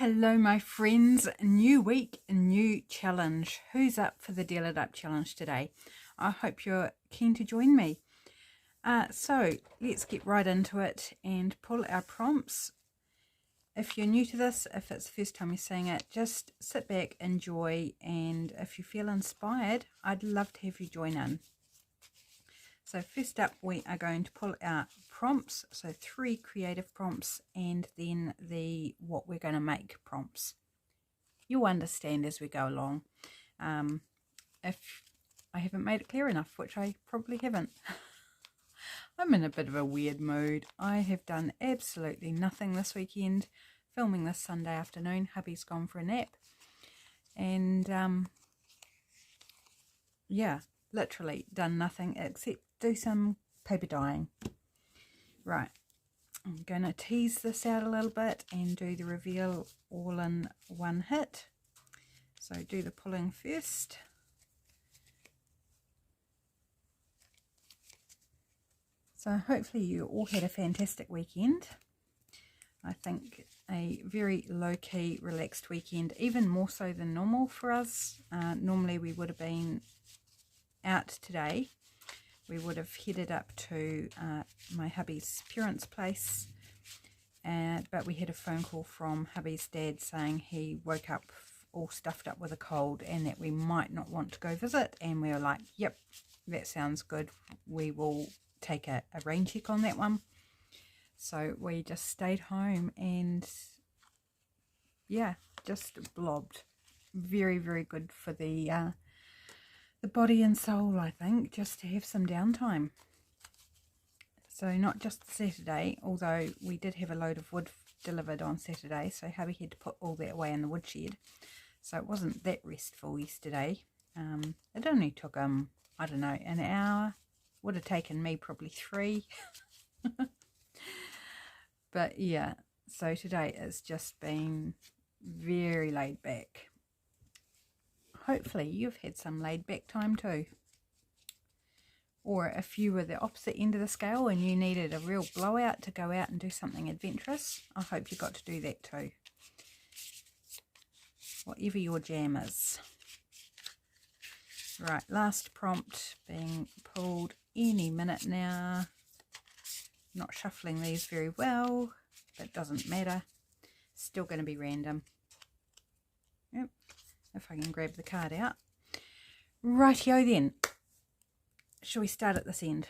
Hello my friends, new week, new challenge. Who's up for the Deal It Up challenge today? I hope you're keen to join me. So let's get right into it and pull our prompts. If you're new to this, if it's the first time you're seeing it, just sit back, enjoy, and if you feel inspired, I'd love to have you join in. So first up, we are going to pull out prompts, so 3 creative prompts, and then the what we're going to make prompts. You'll understand as we go along. If I haven't made it clear enough, which I probably haven't. I'm in a bit of a weird mood. I have done absolutely nothing this weekend, filming this Sunday afternoon. Hubby's gone for a nap. And yeah, literally done nothing except do some paper dyeing. Right, I'm going to tease this out a little bit and do the reveal all in one hit. So do the pulling first. So hopefully you all had a fantastic weekend. I think a very low-key, relaxed weekend, even more so than normal for us. Normally we would have been out today. We would have headed up to my hubby's parents' place, but we had a phone call from hubby's dad saying he woke up all stuffed up with a cold and that we might not want to go visit, and we were like, yep, that sounds good. We will take a rain check on that one. So we just stayed home and yeah, just blobbed. Very, very good for the body and soul, I think, just to have some downtime. So not just Saturday, although we did have a load of wood delivered on Saturday, so hubby had to put all that away in the woodshed. So it wasn't that restful yesterday. It only took, I don't know, an hour. Would have taken me probably 3. But yeah, so today it's just been very laid back. Hopefully you've had some laid back time too. Or if you were the opposite end of the scale and you needed a real blowout to go out and do something adventurous, I hope you got to do that too. Whatever your jam is. Right, last prompt being pulled any minute now. Not shuffling these very well, but doesn't matter. Still going to be random. Yep. If I can grab the card out. Rightio then. Shall we start at this end?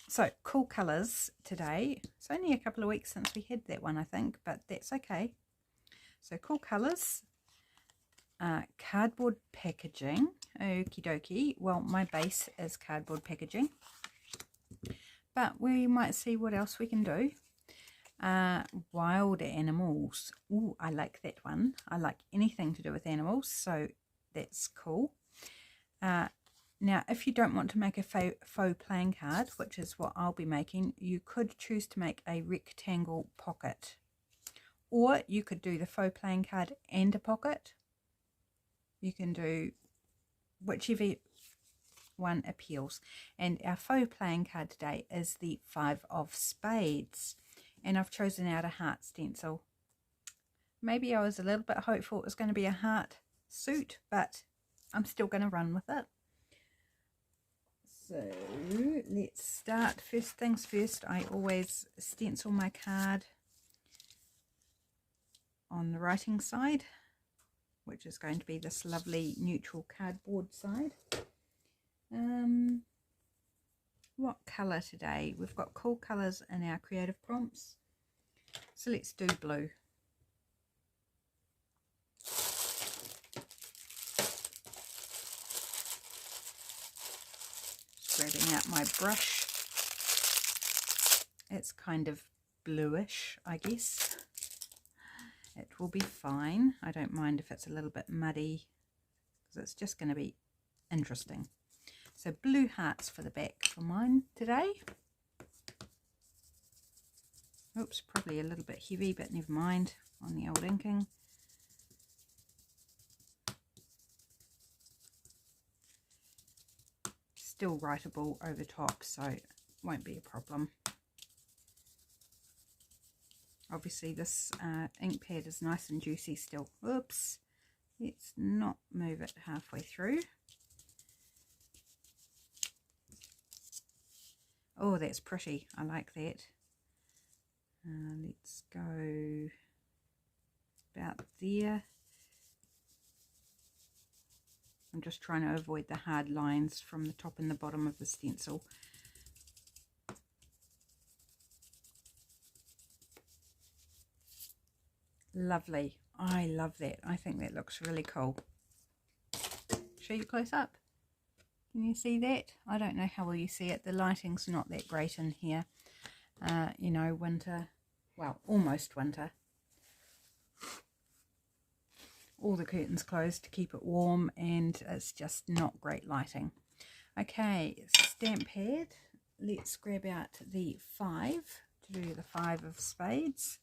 So, cool colours today. It's only a couple of weeks since we had that one, I think, but that's okay. So, cool colours. Cardboard packaging. Okie dokie. Well, my base is cardboard packaging. But we might see what else we can do. Wild animals. Ooh, I like that one. I like anything to do with animals, so that's cool. Now, if you don't want to make a faux playing card, which is what I'll be making, you could choose to make a rectangle pocket. Or you could do the faux playing card and a pocket. You can do whichever one appeals. And our faux playing card today is the 5 of spades. And I've chosen out a heart stencil. Maybe I was a little bit hopeful it was going to be a heart suit, but I'm still going to run with it. So let's start. First things first, I always stencil my card on the writing side, which is going to be this lovely neutral cardboard side. What colour today? We've got cool colours in our creative prompts, so let's do blue. Just grabbing out my brush. It's kind of bluish, I guess. It will be fine. I don't mind if it's a little bit muddy, because it's just going to be interesting. So blue hearts for the back for mine today. Oops, probably a little bit heavy, but never mind on the old inking. Still writable over top, so it won't be a problem. Obviously this ink pad is nice and juicy still. Oops, let's not move it halfway through. Oh, that's pretty. I like that. Let's go about there. I'm just trying to avoid the hard lines from the top and the bottom of the stencil. Lovely. I love that. I think that looks really cool. Show you close up. Can you see that? I don't know how well you see it. The lighting's not that great in here. You know, winter, well, almost winter. All the curtains closed to keep it warm, and it's just not great lighting. Okay, stamp pad. Let's grab out the 5 to do the 5 of spades.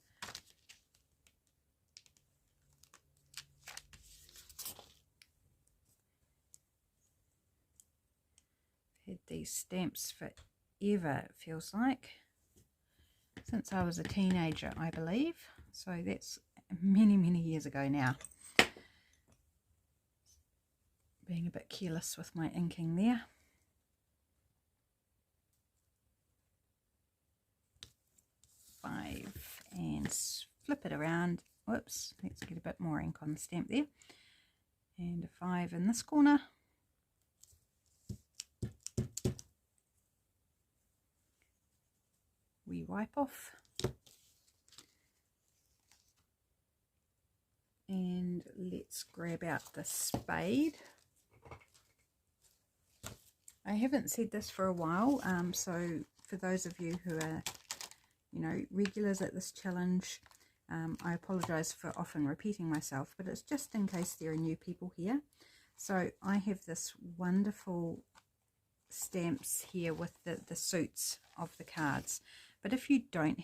Had these stamps forever, it feels like, since I was a teenager, I believe. So that's many years ago now. Being a bit careless with my inking there. Five, and flip it around. Whoops, let's get a bit more ink on the stamp there. And a 5 in this corner. We wipe off. And let's grab out the spade. I haven't said this for a while, so for those of you who are, you know, regulars at this challenge, I apologise for often repeating myself, but it's just in case there are new people here. So I have this wonderful stamps here with the suits of the cards. But if you don't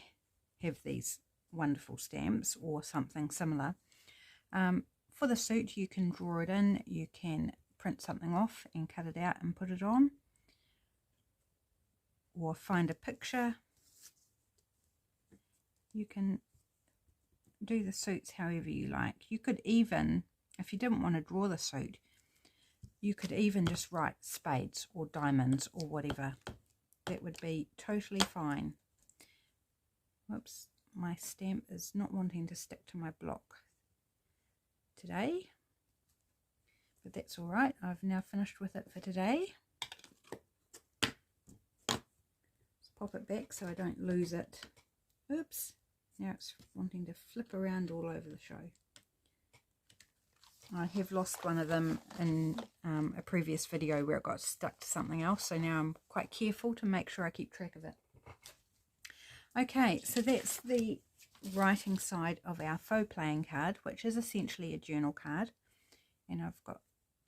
have these wonderful stamps or something similar, for the suit you can draw it in, you can print something off and cut it out and put it on, or find a picture. You can do the suits however you like. You could even, if you didn't want to draw the suit, you could even just write spades or diamonds or whatever. That would be totally fine. Whoops, my stamp is not wanting to stick to my block today, but that's all right. I've now finished with it for today. Let's pop it back so I don't lose it. Oops, now it's wanting to flip around all over the show. I have lost one of them in a previous video where it got stuck to something else, so now I'm quite careful to make sure I keep track of it. Okay, so that's the writing side of our faux playing card, which is essentially a journal card. And I've got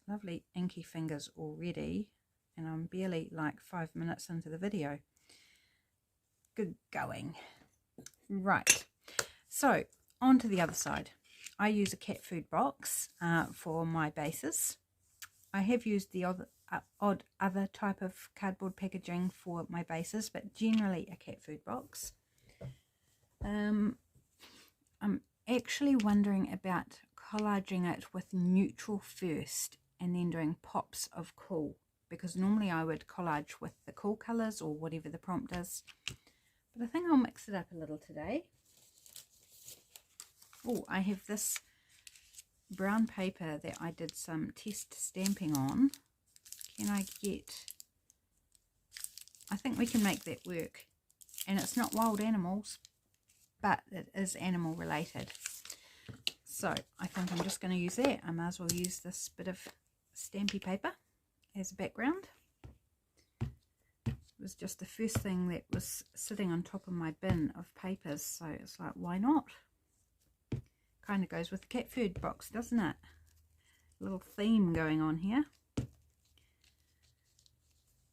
lovely inky fingers already, and I'm barely like 5 minutes into the video. Good going. Right, so on to the other side. I use a cat food box for my bases. I have used the odd other type of cardboard packaging for my bases, but generally a cat food box. I'm actually wondering about collaging it with neutral first and then doing pops of cool, because normally I would collage with the cool colours or whatever the prompt is, but I think I'll mix it up a little today. Oh, I have this brown paper that I did some test stamping on. Can I get... I think we can make that work. And it's not wild animals, but it is animal related. So I think I'm just going to use that. I might as well use this bit of stampy paper as a background. It was just the first thing that was sitting on top of my bin of papers, so it's like, why not? Kind of goes with the cat food box, doesn't it? A little theme going on here.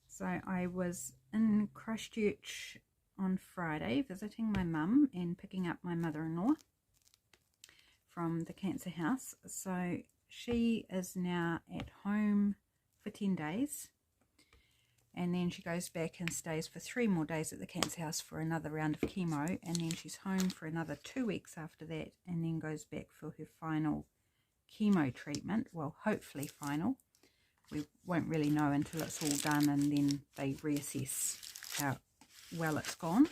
So I was in Christchurch on Friday visiting my mum and picking up my mother-in-law from the cancer house. So she is now at home for 10 days. and then she goes back and stays for 3 more days at the cancer house for another round of chemo, and then she's home for another 2 weeks after that, and then goes back for her final chemo treatment. Well, hopefully final. We won't really know until it's all done, and then they reassess how well it's gone.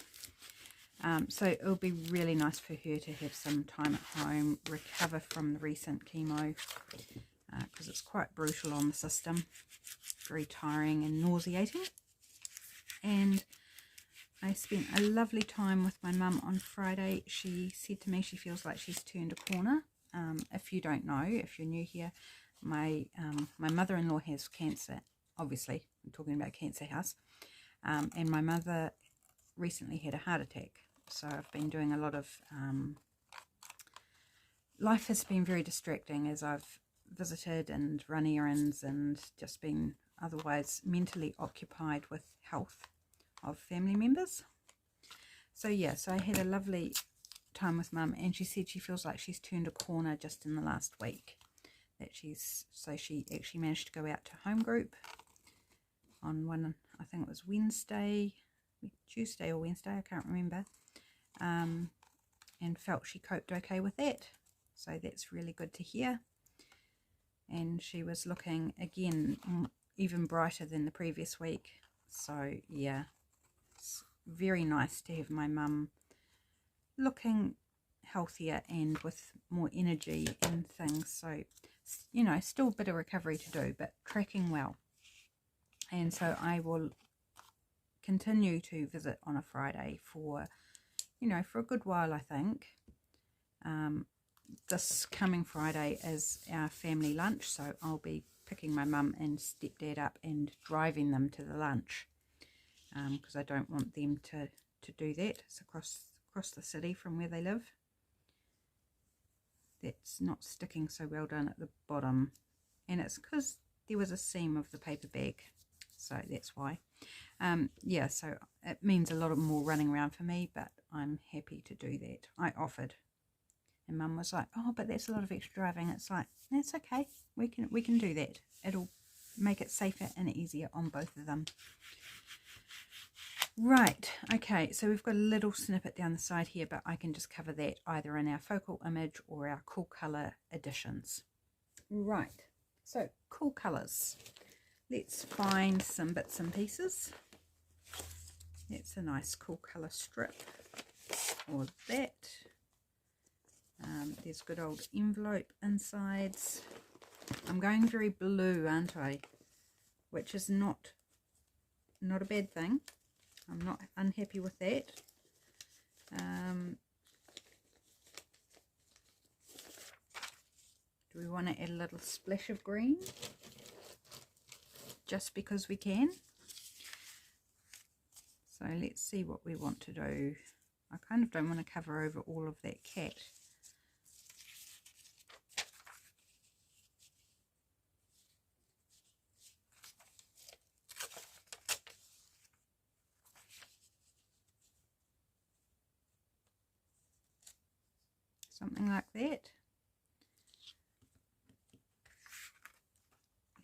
So it'll be really nice for her to have some time at home, recover from the recent chemo, because it's quite brutal on the system, very tiring and nauseating. And I spent a lovely time with my mum on Friday. She said to me she feels like she's turned a corner. If you don't know, if you're new here, my mother-in-law has cancer. Obviously, I'm talking about Cancer House. And my mother recently had a heart attack. So I've been doing a lot of... life has been very distracting as I've visited and run errands and just been otherwise mentally occupied with health of family members. So yeah, so I had a lovely time with Mum, and she said she feels like she's turned a corner just in the last week. So she actually managed to go out to home group on I think it was Tuesday or Wednesday, I can't remember, and felt she coped okay with that. So that's really good to hear. And she was looking again even brighter than the previous week. So yeah, it's very nice to have my mum looking healthier and with more energy and things. So, you know, still a bit of recovery to do, but tracking well. And so I will continue to visit on a Friday for, you know, for a good while, I think. This coming Friday is our family lunch, so I'll be picking my mum and stepdad up and driving them to the lunch, because I don't want them to do that. It's across the city from where they live. That's not sticking so well down at the bottom, and it's because there was a seam of the paper bag, so that's why. Yeah, so it means a lot more running around for me, but I'm happy to do that. I offered, and Mum was like, oh, but that's a lot of extra driving. It's like, that's okay, we can do that. It'll make it safer and easier on both of them. Right, okay, so we've got a little snippet down the side here, but I can just cover that either in our focal image or our cool colour editions. Right, so cool colours. Let's find some bits and pieces. That's a nice cool colour strip, or that. There's good old envelope insides. I'm going very blue, aren't I? Which is not a bad thing. I'm not unhappy with that. Do we want to add a little splash of green? Just because we can. So let's see what we want to do. I kind of don't want to cover over all of that cat. Something like that.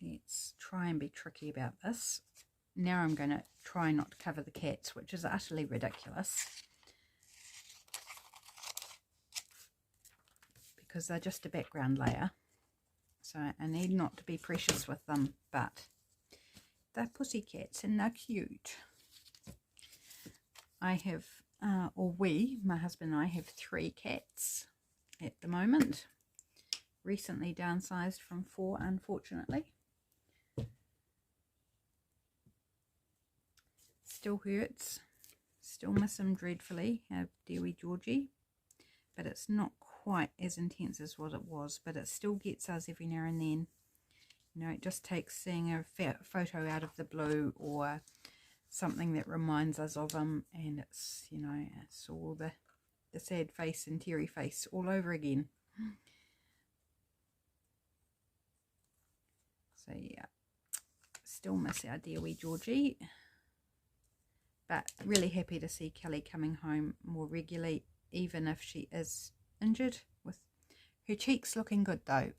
Let's try and be tricky about this. Now I'm going to try not to cover the cats, which is utterly ridiculous, because they're just a background layer. So I need not to be precious with them, but they're pussycats and they're cute. I have, or we, my husband and I, have 3 cats at the moment. Recently downsized from 4, unfortunately. Still hurts. Still miss him dreadfully, our dear wee Georgie. But it's not quite as intense as what it was. But it still gets us every now and then. You know, it just takes seeing a photo out of the blue or something that reminds us of him. And it's, you know, it's all the sad face and teary face all over again. So yeah, still miss our dear wee Georgie, but really happy to see Kelly coming home more regularly, even if she is injured. With her cheeks looking good though.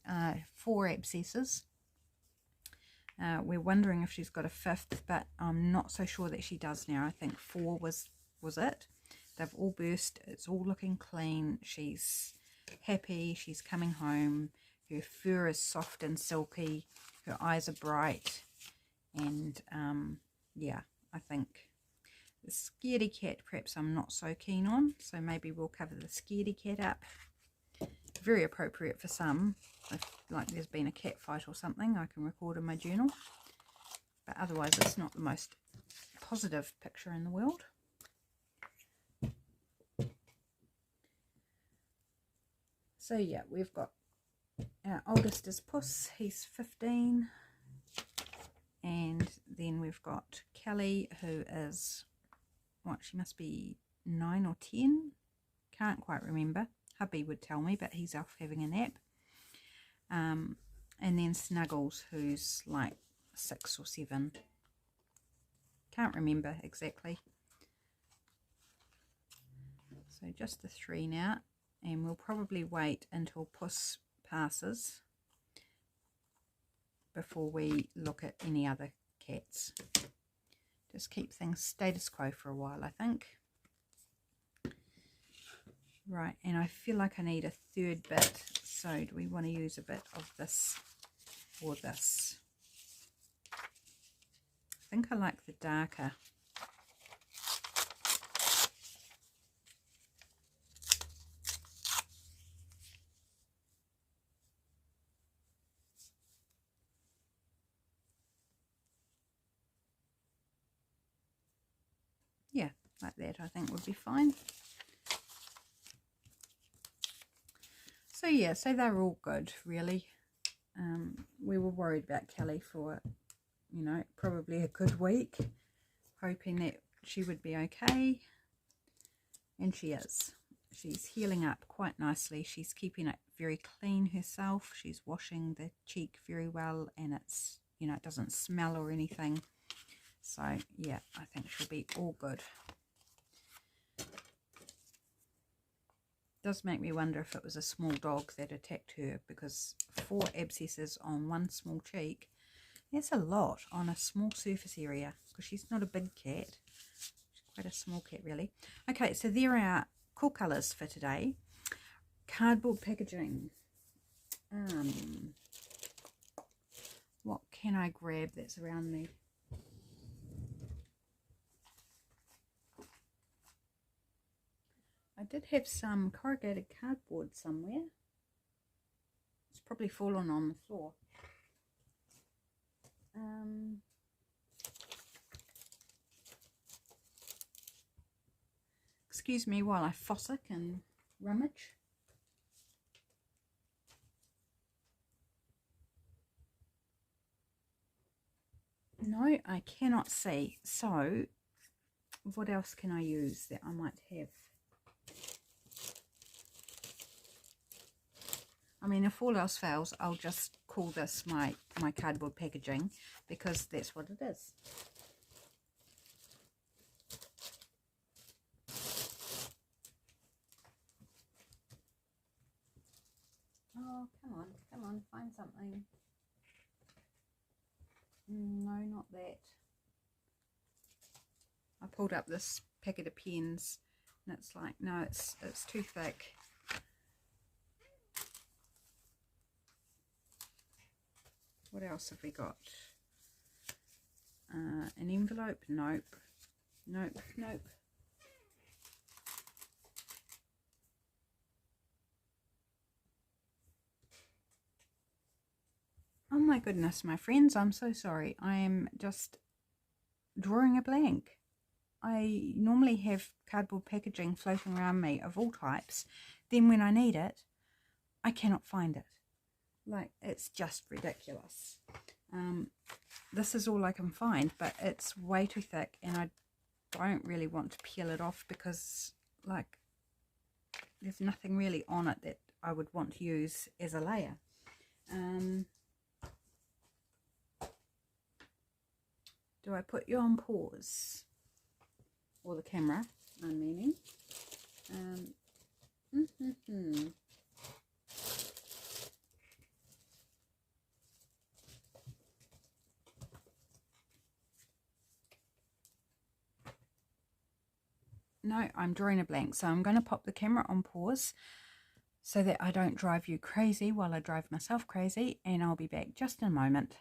4 abscesses, We're wondering if she's got a 5th, but I'm not so sure that she does now. I think 4 was it. They've all burst. It's all looking clean. She's happy. She's coming home. Her fur is soft and silky. Her eyes are bright. And yeah, I think the scaredy cat perhaps I'm not so keen on. So maybe we'll cover the scaredy cat up. Very appropriate for some. If like there's been a cat fight or something, I can record in my journal. But otherwise it's not the most positive picture in the world. So yeah, we've got our oldest is Puss, he's 15. And then we've got Kelly, who is, what, she must be 9 or 10. Can't quite remember. Hubby would tell me, but he's off having a nap. And then Snuggles, who's like 6 or 7. Can't remember exactly. So just the 3 now. And we'll probably wait until Puss passes before we look at any other cats. Just keep things status quo for a while, I think. Right, and I feel like I need a 3rd bit. So do we want to use a bit of this or this? I think I like the darker. Yeah, like that I think would be fine. So yeah, so they're all good really. We were worried about Kelly for, you know, probably a good week, hoping that she would be okay. And she is. She's healing up quite nicely. She's keeping it very clean herself. She's washing the cheek very well, and it's, you know, it doesn't smell or anything. So yeah, I think she'll be all good. Does make me wonder if it was a small dog that attacked her, because 4 abscesses on one small cheek, that's a lot on a small surface area, because she's not a big cat. She's quite a small cat really. Okay, so there are cool colours for today. Cardboard packaging. What can I grab that's around me? I did have some corrugated cardboard somewhere. It's probably fallen on the floor. Excuse me while I fossick and rummage. No, I cannot see. So, what else can I use that I might have? I mean, if all else fails, I'll just call this my cardboard packaging, because that's what it is. Oh, come on, find something. No, not that. I pulled up this packet of pens, and it's like, no, it's too thick. What else have we got? An envelope? Nope. Nope, nope. Oh my goodness, my friends, I'm so sorry. I am just drawing a blank. I normally have cardboard packaging floating around me of all types. Then when I need it, I cannot find it. Like, it's just ridiculous. This is all I can find, but it's way too thick, and I don't really want to peel it off, because like there's nothing really on it that I would want to use as a layer. Do I put you on pause? Or the camera, I'm meaning. No, I'm drawing a blank, so I'm going to pop the camera on pause so that I don't drive you crazy while I drive myself crazy, and I'll be back just in a moment.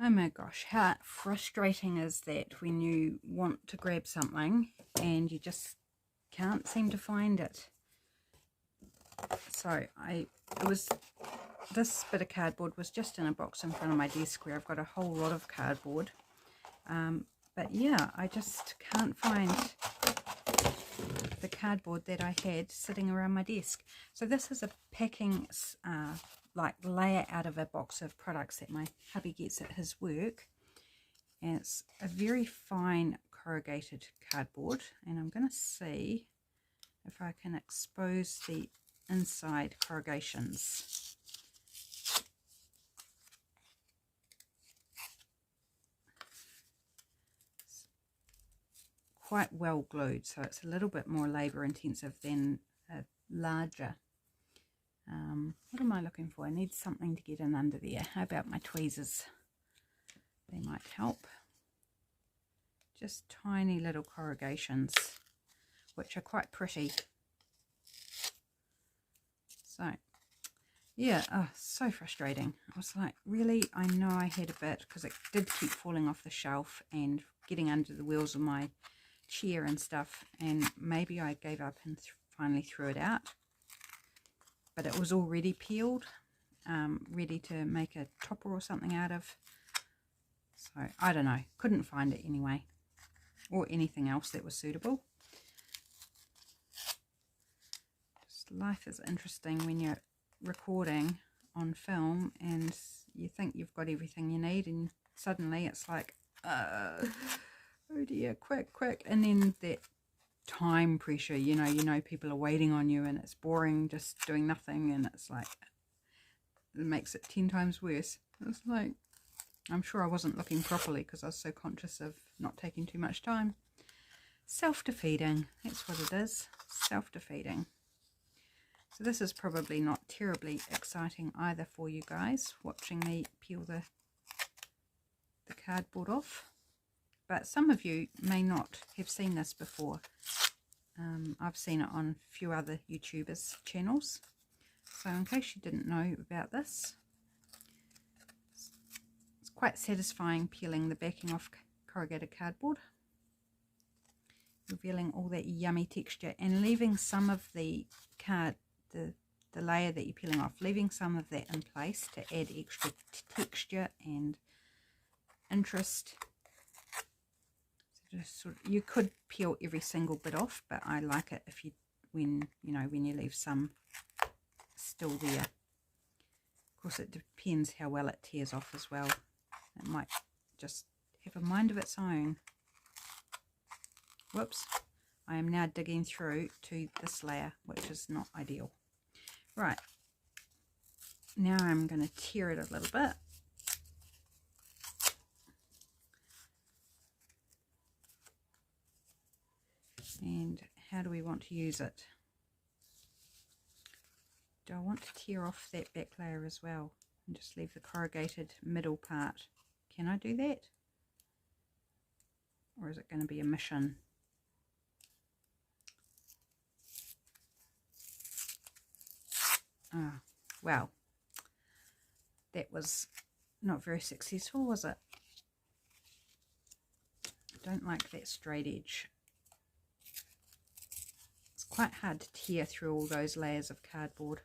Oh my gosh, how frustrating is that when you want to grab something and you just can't seem to find it. So this bit of cardboard was just in a box in front of my desk where I've got a whole lot of cardboard. But yeah, I just can't find the cardboard that I had sitting around my desk. So this is a packing like layer out of a box of products that my hubby gets at his work, and it's a very fine corrugated cardboard, and I'm going to see if I can expose the inside corrugations. It's quite well glued, so it's a little bit more labor intensive than a larger. What am I looking for? I need something to get in under there. How about my tweezers? They might help. Just tiny little corrugations, which are quite pretty. So, yeah, oh, so frustrating. I was like, really? I know I had a bit, because it did keep falling off the shelf and getting under the wheels of my chair and stuff, and maybe I gave up and finally threw it out. But it was already peeled, ready to make a topper or something out of. So, I don't know. Couldn't find it anyway. Or anything else that was suitable. Just life is interesting when you're recording on film and you think you've got everything you need, and suddenly it's like, oh dear, quick. And then that time pressure, you know people are waiting on you, and it's boring just doing nothing, and it's like, it makes it 10 times worse. It's like, I'm sure I wasn't looking properly because I was so conscious of not taking too much time. Self-defeating, that's what it is, self-defeating. So this is probably not terribly exciting either for you guys, watching me peel the cardboard off. But some of you may not have seen this before. I've seen it on a few other YouTubers' channels. So in case you didn't know about this, it's quite satisfying peeling the backing off corrugated cardboard, revealing all that yummy texture and leaving some of the layer that you're peeling off, leaving some of that in place to add extra texture and interest. You could peel every single bit off, but I like it if when you leave some still there. Of course, it depends how well it tears off as well. It might just have a mind of its own. Whoops, I am now digging through to this layer, which is not ideal. Right, now I'm going to tear it a little bit. And how do we want to use it? Do I want to tear off that back layer as well and just leave the corrugated middle part? Can I do that? Or is it going to be a mission? Oh, well, that was not very successful, was it? I don't like that straight edge. It's quite hard to tear through all those layers of cardboard.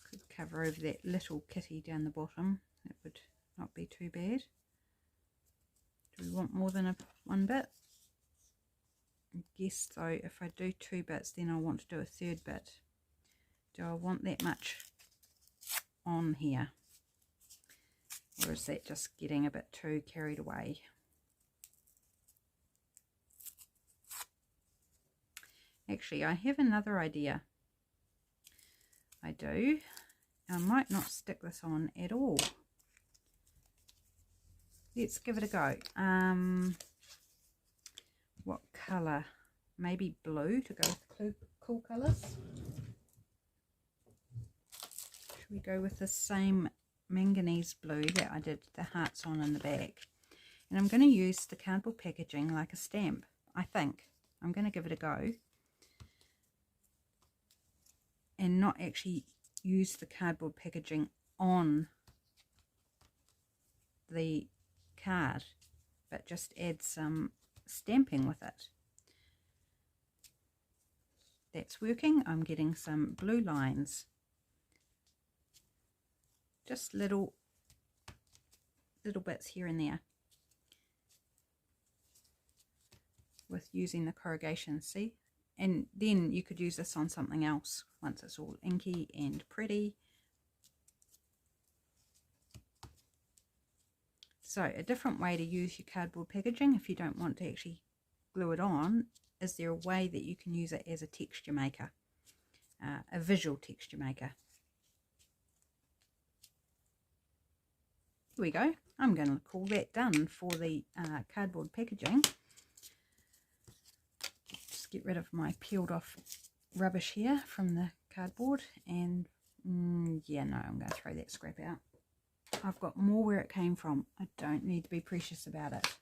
Could cover over that little kitty down the bottom. That would not be too bad. Do we want more than one bit? I guess though, if I do 2 bits, then I want to do a 3rd bit. Do I want that much on here? Or is that just getting a bit too carried away? Actually, I have another idea. I do. I might not stick this on at all. Let's give it a go. What colour? Maybe blue to go with cool colours. Should we go with the same manganese blue that I did the hearts on in the back? And I'm going to use the cardboard packaging like a stamp, I think. I'm going to give it a go. And not actually use the cardboard packaging on the card, but just add some stamping with it. That's working. I'm getting some blue lines. Just little bits here and there. With using the corrugation, see? And then you could use this on something else once it's all inky and pretty. So a different way to use your cardboard packaging if you don't want to actually glue it on, is there a way that you can use it as a texture maker, a visual texture maker. Here we go. I'm going to call that done for the cardboard packaging. Get rid of my peeled off rubbish here from the cardboard, and yeah, no, I'm going to throw that scrap out. I've got more where it came from. I don't need to be precious about it.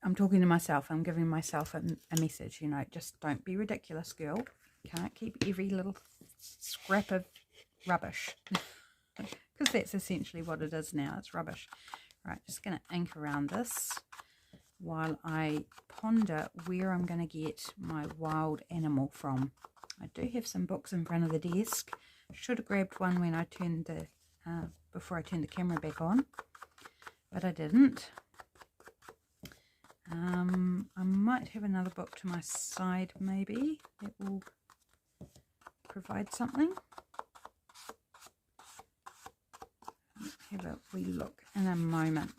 I'm talking to myself. I'm giving myself a message, you know, just don't be ridiculous, girl. Can't keep every little scrap of rubbish, because that's essentially what it is now. It's rubbish. Right, just going to ink around this while I ponder where I'm going to get my wild animal from. I do have some books in front of the desk. Should have grabbed one when I turned the before I turned the camera back on, but I didn't. I might have another book to my side maybe that will provide something. Have a wee look in a moment.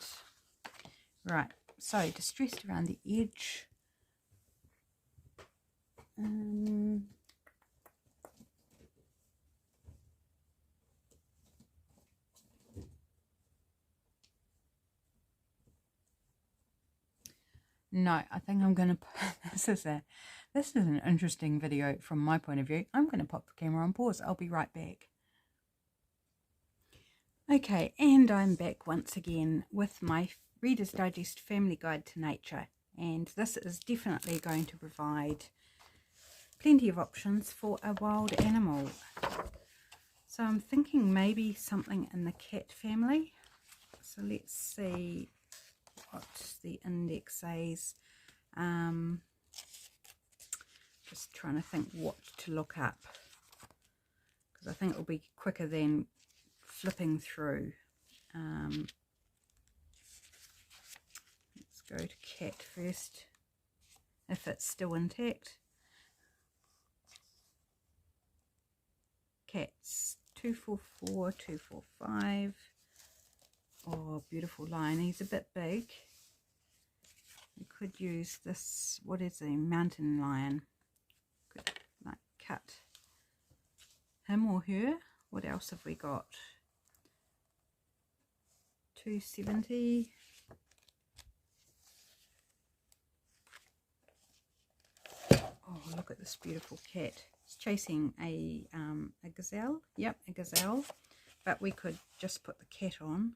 Right. So, distressed around the edge. No, I think I'm going to put, this is an interesting video from my point of view. I'm going to pop the camera on pause. I'll be right back. Okay, and I'm back once again with my Reader's Digest Family Guide to Nature, and this is definitely going to provide plenty of options for a wild animal. So I'm thinking maybe something in the cat family. So let's see what the index says. Just trying to think what to look up, because I think it'll be quicker than flipping through. Let's go to cat first, if it's still intact. Cats 244, 245. Oh, beautiful lion. He's a bit big. We could use this, what is a mountain lion? Could like cut him or her. What else have we got? 270. Oh, look at this beautiful cat. It's chasing a gazelle. Yep, a gazelle. But we could just put the cat on.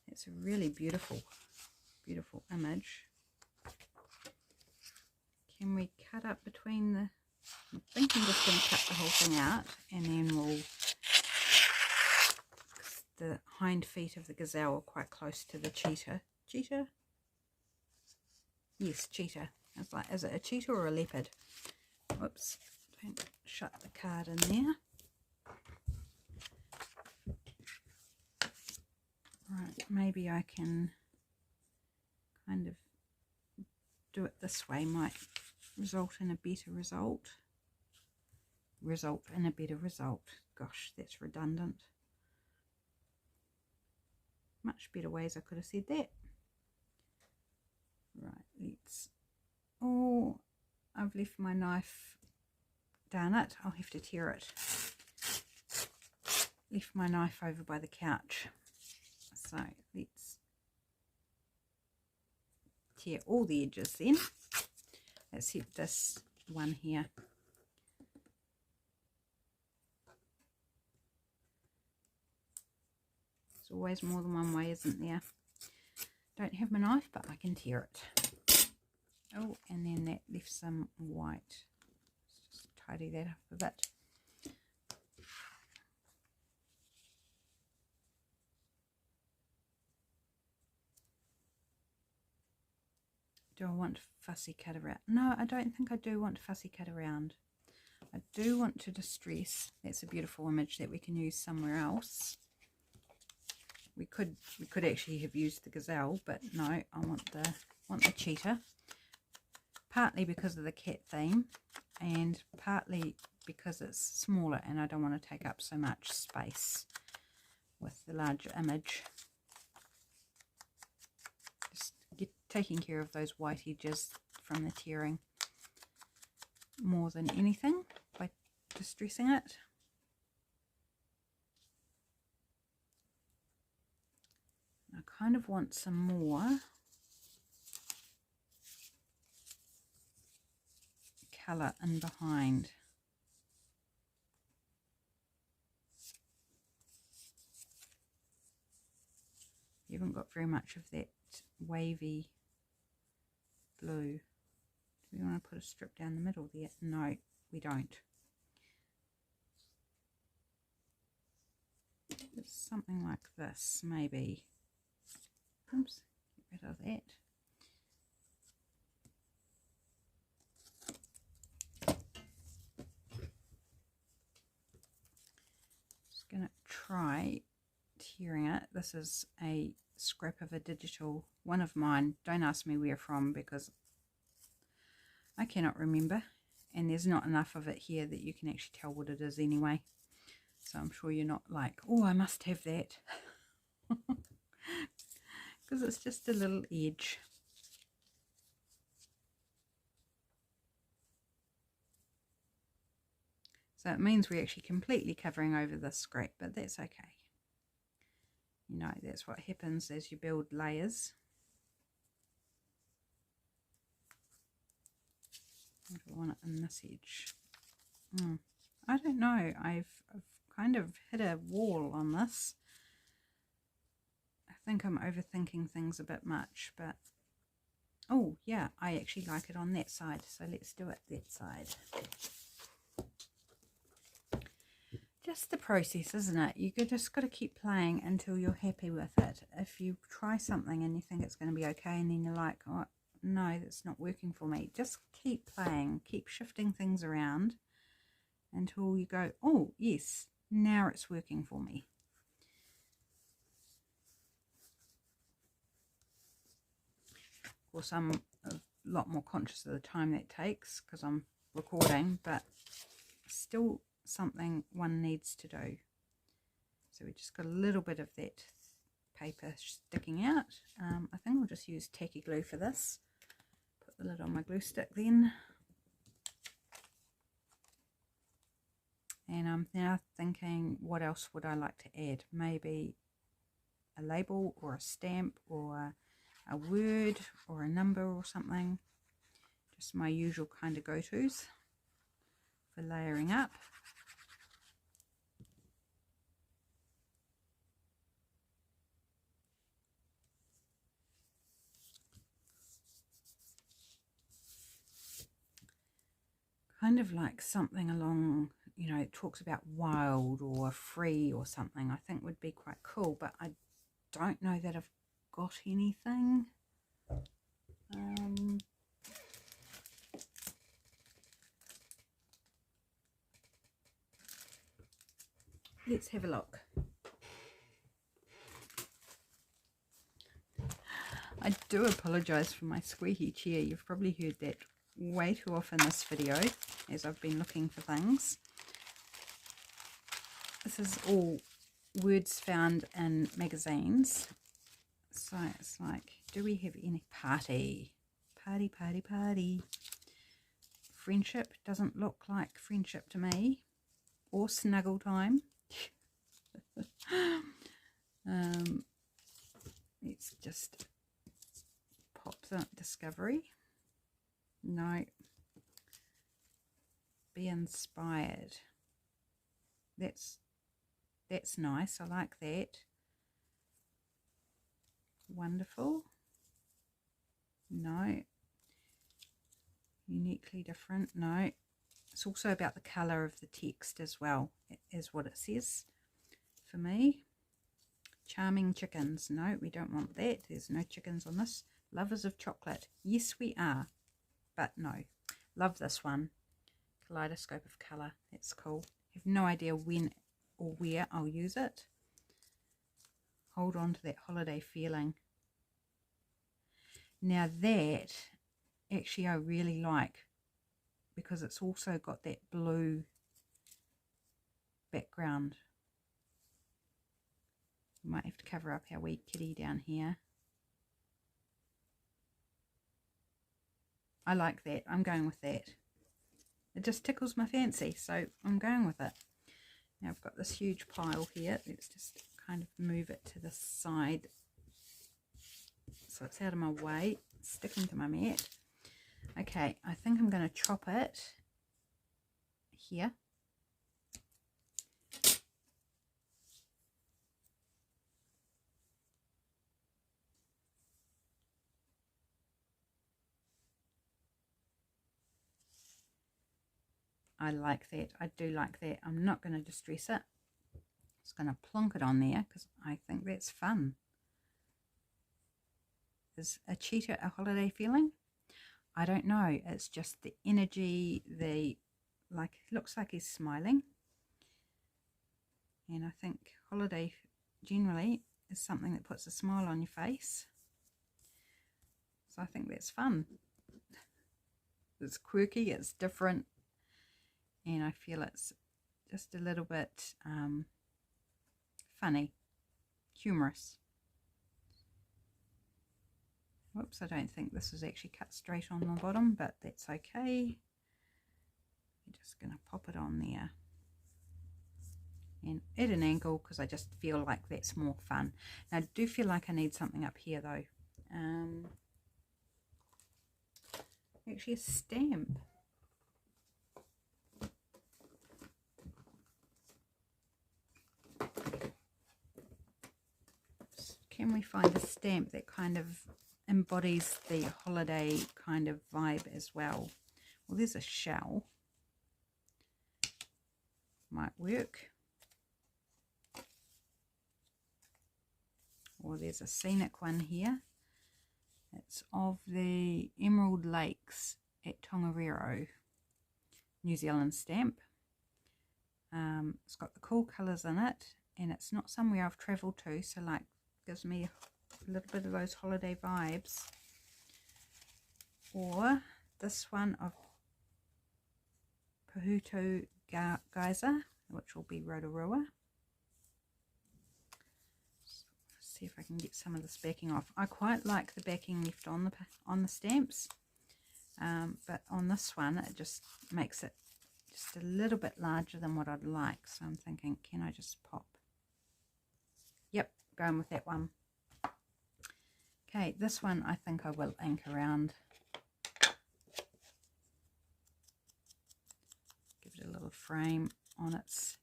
It's a really beautiful, beautiful image. Can we cut up between the... I think I'm just going to cut the whole thing out, and then we'll... The hind feet of the gazelle are quite close to the cheetah. Cheetah? Yes, cheetah. It's like, is it a cheetah or a leopard? Whoops, don't shut the card in there. Right, maybe I can kind of do it this way, might result in a better result. Result in a better result. Gosh, that's redundant. Much better ways I could have said that. Right, let's... Oh, I've left my knife. Darn it, I'll have to tear it. Left my knife over by the couch. So let's tear all the edges then. except this one here. There's always more than one way, isn't there? Don't have my knife, but I can tear it. Oh, and then that left some white. Let's just tidy that up a bit. Do I want to fussy cut around? No, I don't think I do want to fussy cut around. I do want to distress. That's a beautiful image that we can use somewhere else. We could actually have used the gazelle, but no, I want the cheetah. Partly because of the cat theme, and partly because it's smaller and I don't want to take up so much space with the larger image. Just taking care of those white edges from the tearing more than anything by distressing it. I kind of want some more colour in behind. You haven't got very much of that wavy blue. Do we want to put a strip down the middle there? No, we don't. It's something like this, maybe. Oops, get rid of that. Just going to try tearing it. This is a scrap of a digital, one of mine. Don't ask me where from because I cannot remember, and there's not enough of it here that you can actually tell what it is anyway. So I'm sure you're not like, oh, I must have that. Because it's just a little edge. So it means we're actually completely covering over this scrap, but that's okay. You know, that's what happens as you build layers. I don't want it in this edge. I don't know. I've kind of hit a wall on this. I think I'm overthinking things a bit much, but oh yeah, I actually like it on that side, so let's do it that side. Just the process, isn't it? You just got to keep playing until you're happy with it. If you try something and you think it's going to be okay, and then you're like, oh no, that's not working for me, just keep playing, keep shifting things around until you go, oh yes, now it's working for me. Of course, I'm a lot more conscious of the time that takes because I'm recording, but still something one needs to do. So we just got a little bit of that paper sticking out. I think I'll just use tacky glue for this. Put the lid on my glue stick then. And I'm now thinking, what else would I like to add? Maybe a label or a stamp or a word or a number or something. Just my usual kind of go-tos for layering up. Kind of like something along, you know, it talks about wild or free or something, I think would be quite cool, but I don't know that I've got anything. Let's have a look. I do apologise for my squeaky chair. You've probably heard that way too often in this video as I've been looking for things. This is all words found in magazines. So it's like, do we have any party? Party, party, party. Friendship doesn't look like friendship to me. Or snuggle time. It's just pop discovery. No, be inspired. That's nice. I like that. Wonderful. No. Uniquely different. No. It's also about the colour of the text as well, is what it says for me. Charming chickens. No, we don't want that. There's no chickens on this. Lovers of chocolate. Yes, we are. But no. Love this one. Kaleidoscope of colour. That's cool. Have no idea when or where I'll use it. Hold on to that holiday feeling. Now that actually I really like, because it's also got that blue background. Might have to cover up our wee kitty down here. I like that. I'm going with that. It just tickles my fancy, so I'm going with it. Now I've got this huge pile here. Let's just kind of move it to the side so it's out of my way, sticking to my mat. Okay, I think I'm going to chop it here. I like that. I do like that. I'm not going to distress it. Just going to plonk it on there because I think that's fun. Is a cheetah a holiday feeling? I don't know. It's just the energy, like, looks like he's smiling. And I think holiday generally is something that puts a smile on your face. So I think that's fun. It's quirky, it's different. And I feel it's just a little bit funny, humorous. Whoops, I don't think this is actually cut straight on the bottom, but that's okay. I'm just going to pop it on there. And at an angle, because I just feel like that's more fun. Now, I do feel like I need something up here, though. Actually, a stamp. Can we find a stamp that kind of embodies the holiday kind of vibe as well? Well, there's a shell. Might work. Or there's a scenic one here. It's of the Emerald Lakes at Tongariro, New Zealand stamp. It's got the cool colours in it, and it's not somewhere I've travelled to, so like gives me a little bit of those holiday vibes. Or this one of Pahuto Geyser, which will be Rotorua. See if I can get some of this backing off. I quite like the backing left on the stamps, but on this one it just makes it just a little bit larger than what I'd like. So I'm thinking, can I just pop? Yep, going with that one. Okay, this one I think I will ink around. Give it a little frame on its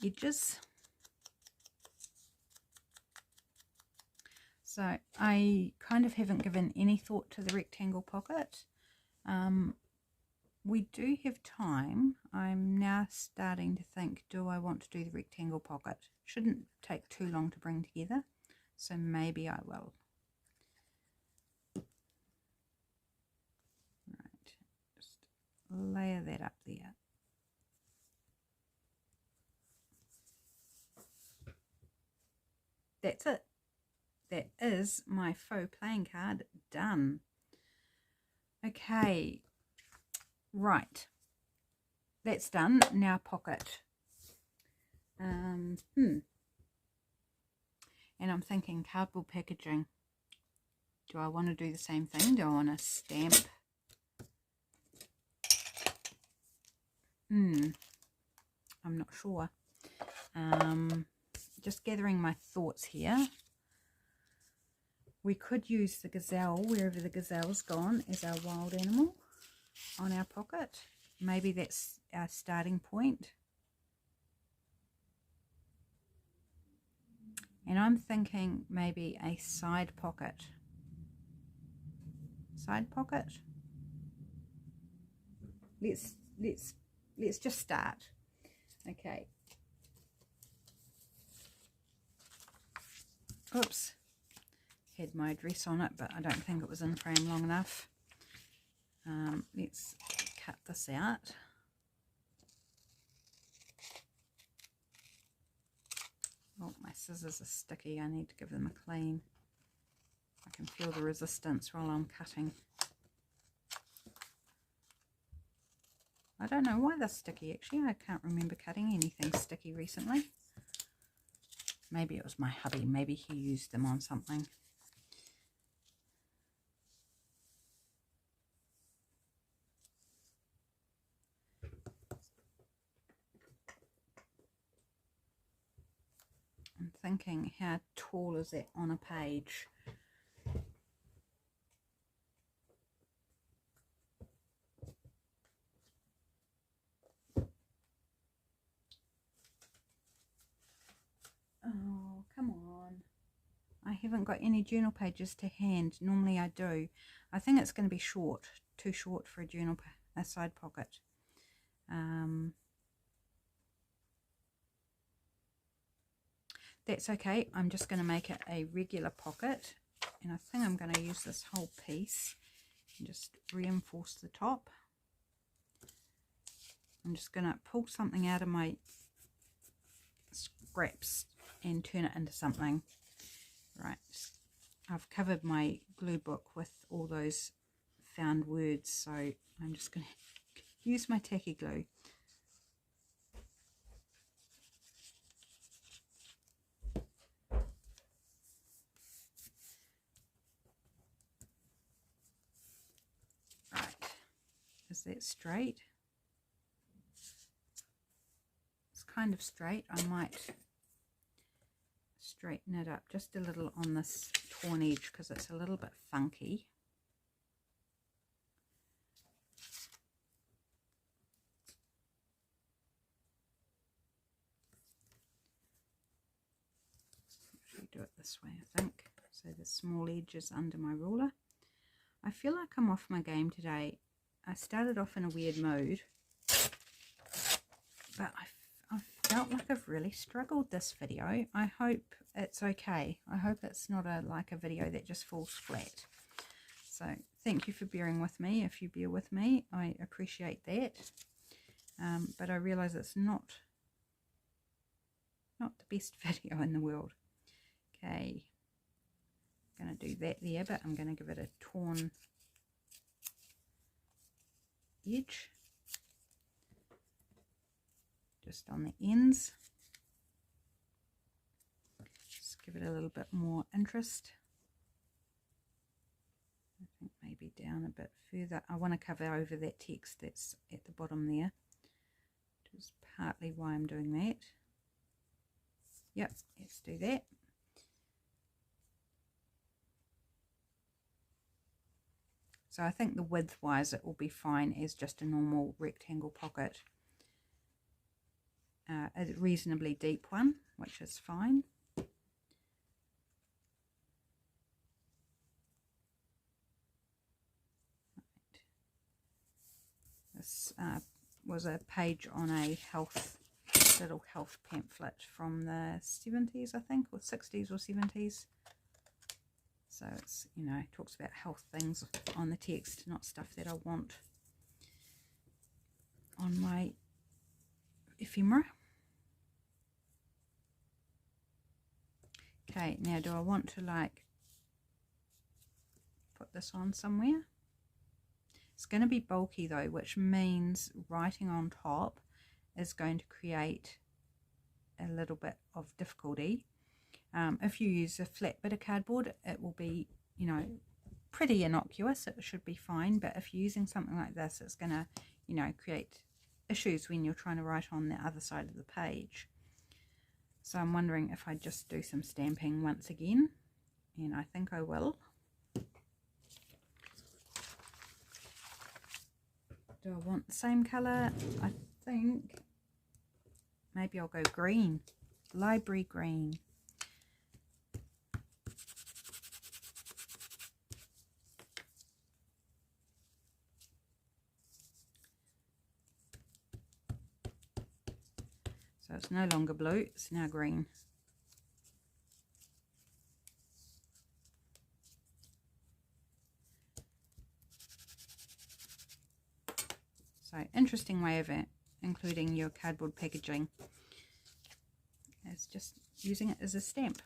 edges. So I kind of haven't given any thought to the rectangle pocket. We do have time. I'm now starting to think, do I want to do the rectangle pocket? Shouldn't take too long to bring together, so maybe I will. Right, just layer that up there. That's it. That is my faux playing card done. Okay, right, that's done. Now pocket. And I'm thinking cardboard packaging. Do I want to do the same thing? Do I want to stamp? I'm not sure. Just gathering my thoughts here. We could use the gazelle, wherever the gazelle's gone, as our wild animal on our pocket. maybe that's our starting point. And I'm thinking maybe a side pocket. Side pocket. Let's just start. Okay. Oops. Had my address on it, but I don't think it was in frame long enough. Let's cut this out. Oh, my scissors are sticky. I need to give them a clean. I can feel the resistance while I'm cutting. I don't know why they're sticky actually. I can't remember cutting anything sticky recently. Maybe it was my hubby. Maybe he used them on something. I'm thinking, how tall is that on a page? Oh, come on. I haven't got any journal pages to hand. Normally I do. I think it's going to be short. Too short for a journal, a side pocket. That's okay. I'm just going to make it a regular pocket. And I think I'm going to use this whole piece and just reinforce the top. I'm just going to pull something out of my scraps and turn it into something. Right, I've covered my glue book with all those found words, so I'm just going to use my tacky glue. Right, is that straight? It's kind of straight. I might straighten it up just a little on this torn edge because it's a little bit funky. Actually do it this way, I think, so the small edge is under my ruler. I feel like I'm off my game today. I started off in a weird mood, but I felt like I've really struggled this video. I hope it's okay. I hope it's not like a video that just falls flat. So thank you for bearing with me. If you bear with me, I appreciate that. But I realise it's not the best video in the world. Okay, I'm going to do that there, but I'm going to give it a torn edge. Just on the ends. Just give it a little bit more interest. I think maybe down a bit further. I want to cover over that text that's at the bottom there, which is partly why I'm doing that. Yep, let's do that. So I think the width wise it will be fine as just a normal rectangle pocket. A reasonably deep one, which is fine. Right. This was a page on a little health pamphlet from the 70s, I think, or 60s or 70s. So it's, you know, talks about health things on the text, not stuff that I want on my ephemera. Okay, now do I want to like put this on somewhere? It's going to be bulky though, which means writing on top is going to create a little bit of difficulty. If you use a flat bit of cardboard, it will be, you know, pretty innocuous. It should be fine. But if you're using something like this, it's going to, you know, create issues when you're trying to write on the other side of the page. So I'm wondering if I just do some stamping once again, and I think I will. Do I want the same colour? I think maybe I'll go green, library green. So it's no longer blue, it's now green. So interesting way of including your cardboard packaging. It's just using it as a stamp.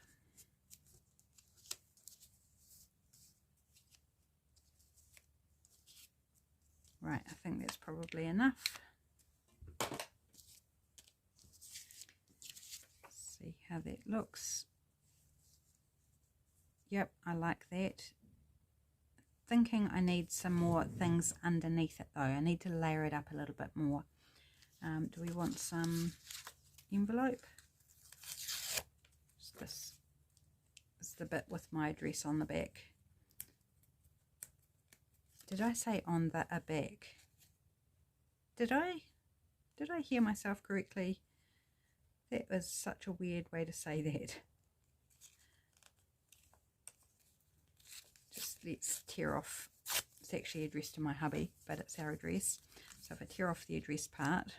Right, I think that's probably enough. See how that looks. Yep, I like that. Thinking I need some more things underneath it though. I need to layer it up a little bit more. Do we want some envelope? This is the bit with my address on the back. Did I say on the back? Did I hear myself correctly? That was such a weird way to say that. Just let's tear off. It's actually addressed to my hubby, but it's our address. So if I tear off the address part,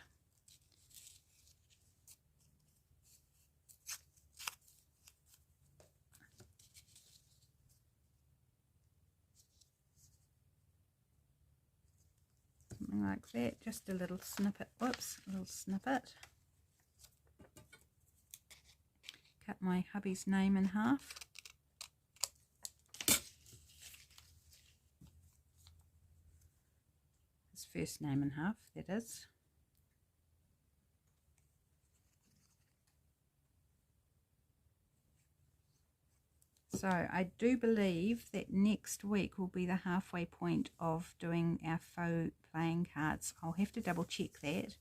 something like that, just a little snippet, whoops, a little snippet. Cut my hubby's name in half. His first name in half, that is. So I do believe that next week will be the halfway point of doing our faux playing cards. I'll have to double check that.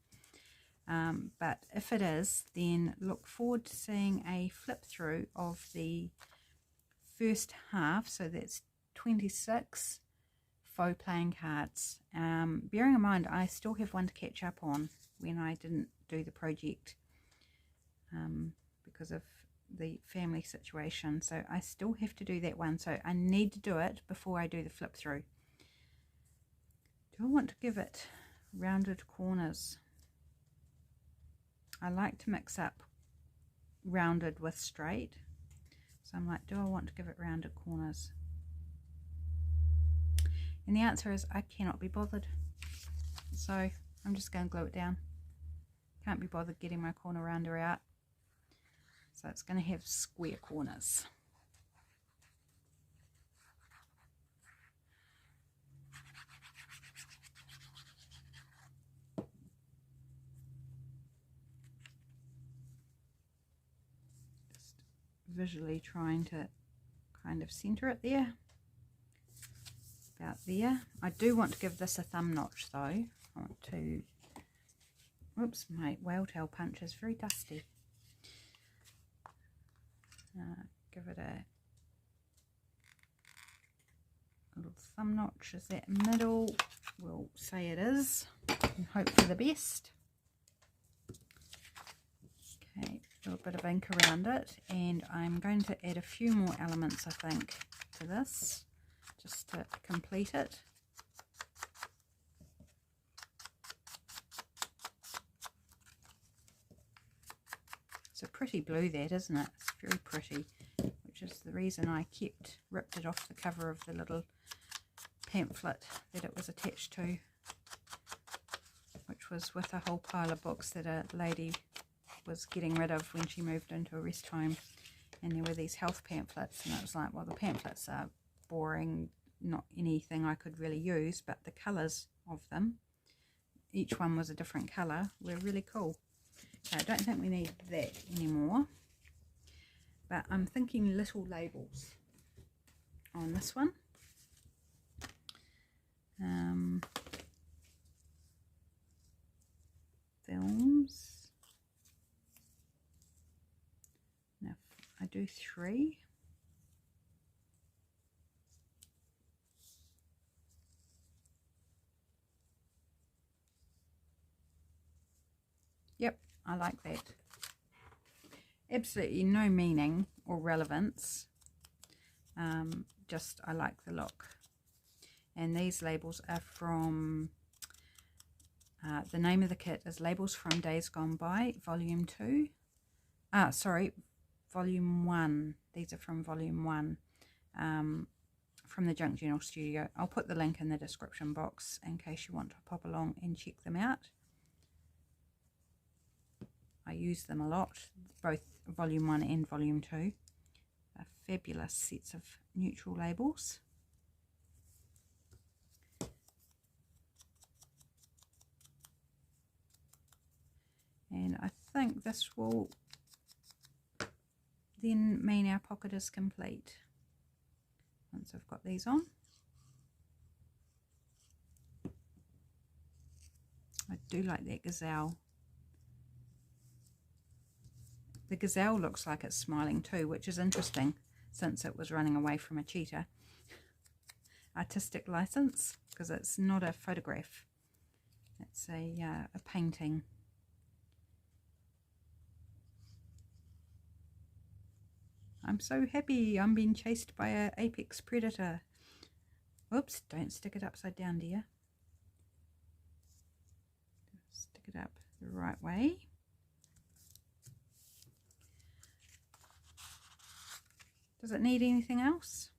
But if it is, then look forward to seeing a flip through of the first half. So that's 26 faux playing cards. Bearing in mind I still have one to catch up on when I didn't do the project because of the family situation, so I still have to do that one, so I need to do it before I do the flip through. Do I want to give it rounded corners? I like to mix up rounded with straight, so I'm like, do I want to give it rounded corners? And the answer is I cannot be bothered, so I'm just going to glue it down. Can't be bothered getting my corner rounder out. So it's going to have square corners. Just visually trying to kind of center it there. About there. I do want to give this a thumb notch though. I want to, whoops, my whale tail punch is very dusty. Give it a little thumb notch. Is that middle? We'll say it is and hope for the best. Okay, a little bit of ink around it, and I'm going to add a few more elements, I think, to this just to complete it. It's a pretty blue, that, isn't it? It's very pretty, which is the reason I ripped it off the cover of the little pamphlet that it was attached to, which was with a whole pile of books that a lady was getting rid of when she moved into a rest home, and there were these health pamphlets, and it was like, well, the pamphlets are boring, not anything I could really use, but the colours of them, each one was a different colour, were really cool. So I don't think we need that anymore, but I'm thinking little labels on this one. Films. Now I do 3. Yep, I like that. Absolutely no meaning or relevance. Just I like the look. And these labels are from, the name of the kit is Labels from Days Gone By, Volume 2. Sorry, Volume 1. These are from Volume 1, from the Junk Journal Studio. I'll put the link in the description box in case you want to pop along and check them out. I use them a lot, both Volume 1 and Volume 2. They're fabulous sets of neutral labels. And I think this will then mean our pocket is complete once I've got these on. I do like that gazelle. The gazelle looks like it's smiling too, which is interesting since it was running away from a cheetah. Artistic license, because it's not a photograph. It's a painting. I'm so happy I'm being chased by an apex predator. Oops, don't stick it upside down, dear. Stick it up the right way. Does it need anything else?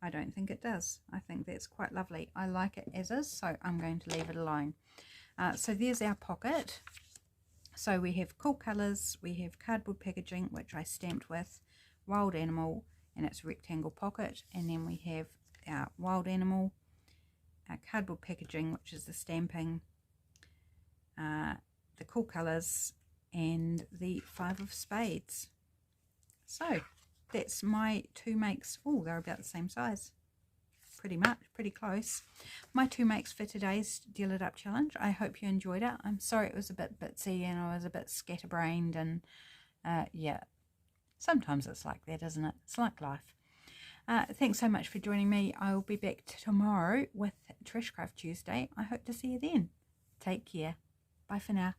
I don't think it does. I think that's quite lovely. I like it as is, so I'm going to leave it alone. So there's our pocket. So we have cool colours, we have cardboard packaging, which I stamped with, wild animal, and its rectangle pocket, and then we have our wild animal, our cardboard packaging, which is the stamping, the cool colours, and the 5 of spades. So that's my 2 makes. Oh, they're about the same size. Pretty much, pretty close. My 2 makes for today's Deal It Up challenge. I hope you enjoyed it. I'm sorry it was a bit bitsy and I was a bit scatterbrained, and yeah, sometimes it's like that, isn't it? It's like life. Thanks so much for joining me. I will be back tomorrow with Trashcraft Tuesday. I hope to see you then. Take care. Bye for now.